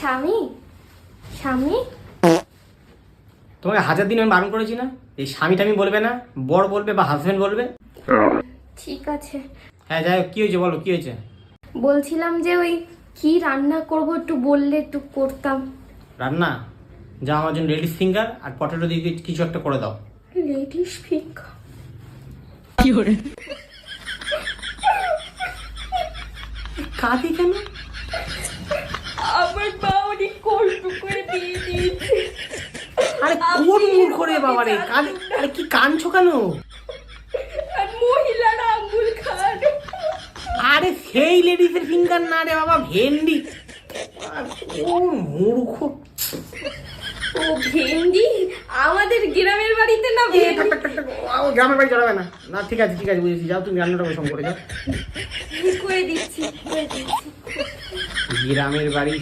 স্বামী স্বামী তোমাকে 1000 দিন আমি বারণ করেছি না, এই স্বামী টামি বলবে না, বর বলবে বা হাজবেন্ড বলবে। ঠিক আছে। হ্যাঁ যাই হোক, কি হয়েছে বলো, কি হয়েছে? বলছিলাম যে ওই কি রান্না করব একটু বললে একটু করতাম। রান্না? যা আমার জন্য লেডিস ফিঙ্গার আর পটেটো দিয়ে কিছু একটা করে দাও। Ladies finger? কাঁদি কেন? আমার মা অনেক কষ্ট করে দিয়ে দিয়েছে। আরে কোন মূর্খ রে বাবা রে, কাঁদি? আরে কি কাঁদছো কেন? আর মহিলারা আঙ্গুল খান। আরে সেই লেডিসের ফিঙ্গার না রে বাবা, ভেন্ডি। কোন মূর্খ! ও ভেন্ডি? আমাদের গ্রামের বাড়িতে না ভেন্ডি। গ্রামের বাড়ি চড়াবে না। না ঠিক আছে ঠিক আছে, বুঝেছি, যাও তুমি রান্নাটা পছন্দ করে যাও। করে দিচ্ছি। গ্রামের বাড়ি